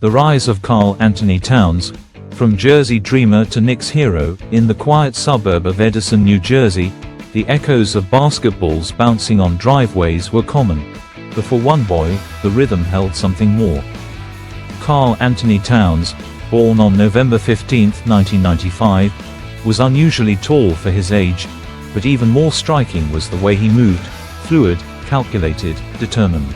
The rise of Karl-Anthony Towns, from Jersey dreamer to Knicks hero, in the quiet suburb of Edison, New Jersey, the echoes of basketballs bouncing on driveways were common. But for one boy, the rhythm held something more. Karl-Anthony Towns, born on November 15, 1995, was unusually tall for his age, but even more striking was the way he moved, fluid, calculated, determined.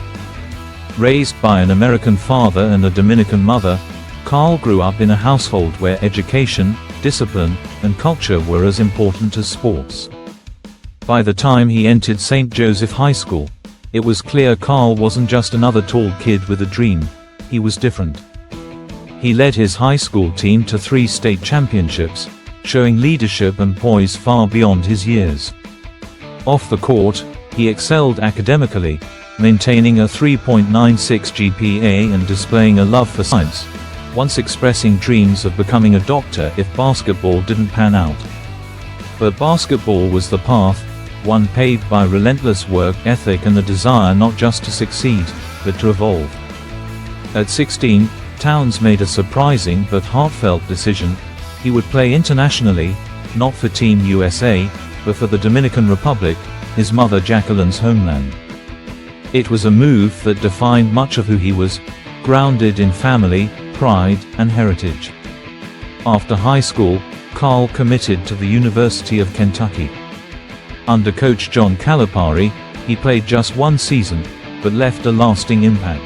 Raised by an American father and a Dominican mother, Karl grew up in a household where education, discipline, and culture were as important as sports. By the time he entered St. Joseph High School, it was clear Karl wasn't just another tall kid with a dream. He was different. He led his high school team to 3 state championships, showing leadership and poise far beyond his years. Off the court, he excelled academically, maintaining a 3.96 GPA and displaying a love for science, once expressing dreams of becoming a doctor if basketball didn't pan out. But basketball was the path, one paved by relentless work ethic and the desire not just to succeed, but to evolve. At 16, Towns made a surprising but heartfelt decision. He would play internationally, not for Team USA, but for the Dominican Republic, his mother Jacqueline's homeland. It was a move that defined much of who he was, grounded in family, pride, and heritage. After high school, Karl committed to the University of Kentucky. Under coach John Calipari, he played just 1 season, but left a lasting impact.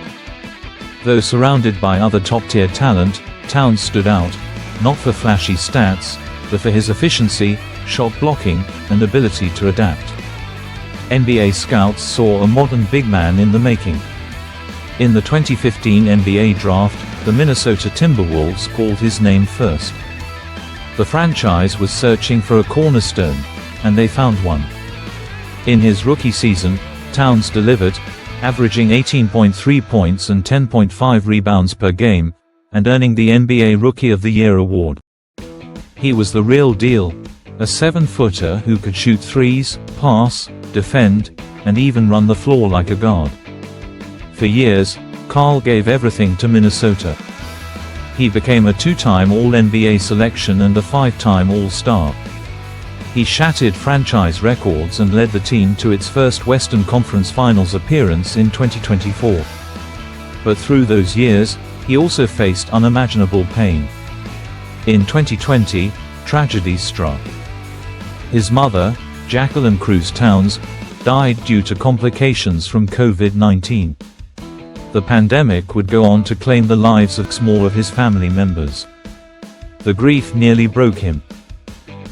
Though surrounded by other top-tier talent, Towns stood out, not for flashy stats, but for his efficiency, shot blocking, and ability to adapt. NBA scouts saw a modern big man in the making. In the 2015 NBA draft, the Minnesota Timberwolves called his name first. The franchise was searching for a cornerstone, and they found one. In his rookie season, Towns delivered, averaging 18.3 points and 10.5 rebounds per game, and earning the NBA Rookie of the Year award. He was the real deal, a 7-footer who could shoot threes, pass, defend, and even run the floor like a guard. For years, Karl gave everything to Minnesota. He became a 2-time All-NBA selection and a 5-time All-Star. He shattered franchise records and led the team to its first Western Conference Finals appearance in 2024. But through those years, he also faced unimaginable pain. In 2020, tragedy struck. His mother, Jacqueline Cruz Towns, died due to complications from COVID-19. The pandemic would go on to claim the lives of more of his family members. The grief nearly broke him.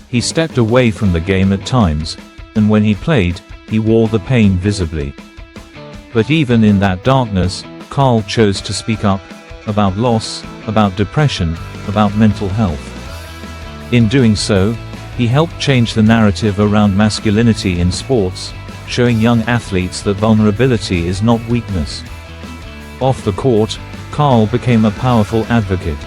He stepped away from the game at times, and when he played, he wore the pain visibly. But even in that darkness, Karl chose to speak up, about loss, about depression, about mental health. In doing so, he helped change the narrative around masculinity in sports, showing young athletes that vulnerability is not weakness. Off the court, Karl became a powerful advocate.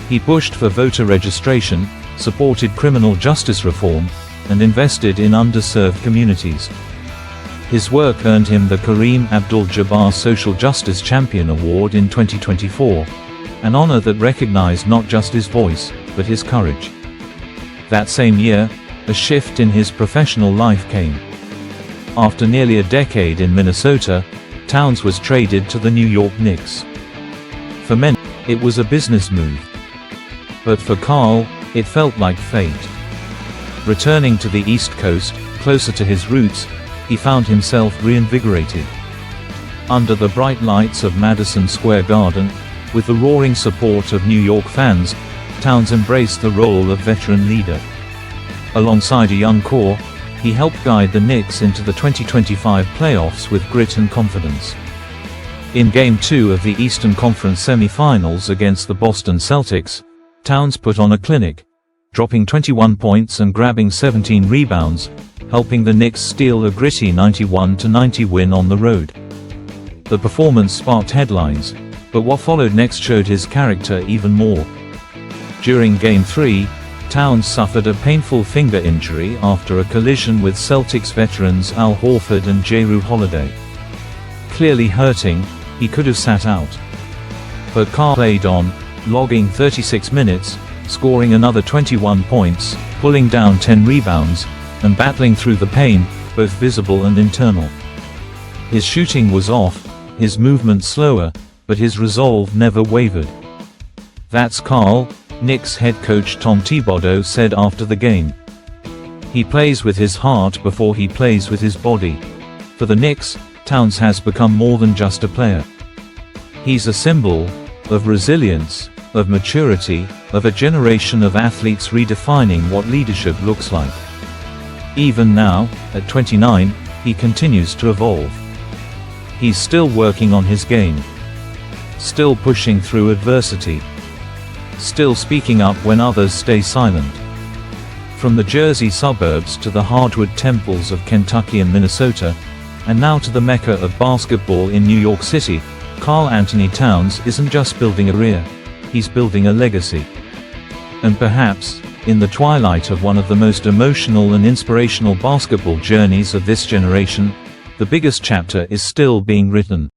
He pushed for voter registration, supported criminal justice reform, and invested in underserved communities. His work earned him the Kareem Abdul-Jabbar Social Justice Champion Award in 2024, an honor that recognized not just his voice, but his courage. That same year, a shift in his professional life came. After nearly a decade in Minnesota, Towns was traded to the New York Knicks. For many, it was a business move. But for Karl, it felt like fate. Returning to the East Coast, closer to his roots, he found himself reinvigorated. Under the bright lights of Madison Square Garden, with the roaring support of New York fans, Towns embraced the role of veteran leader. Alongside a young core, he helped guide the Knicks into the 2025 playoffs with grit and confidence. In Game 2 of the Eastern Conference semi-finals against the Boston Celtics, Towns put on a clinic, dropping 21 points and grabbing 17 rebounds, helping the Knicks steal a gritty 91-90 win on the road. The performance sparked headlines, but what followed next showed his character even more. During Game 3, Towns suffered a painful finger injury after a collision with Celtics veterans Al Horford and Jrue Holiday. Clearly hurting, he could have sat out. but Karl played on, logging 36 minutes, scoring another 21 points, pulling down 10 rebounds, and battling through the pain, both visible and internal. His shooting was off, his movement slower, but his resolve never wavered. "That's Karl," Knicks head coach Tom Thibodeau said after the game. "He plays with his heart before he plays with his body." For the Knicks, Towns has become more than just a player. He's a symbol of resilience, of maturity, of a generation of athletes redefining what leadership looks like. Even now, at 29, he continues to evolve. He's still working on his game. Still pushing through adversity. Still speaking up when others stay silent. From the Jersey suburbs to the hardwood temples of Kentucky and Minnesota, and now to the mecca of basketball in New York City, Karl-Anthony Towns isn't just building a career, he's building a legacy. And perhaps, in the twilight of one of the most emotional and inspirational basketball journeys of this generation, the biggest chapter is still being written.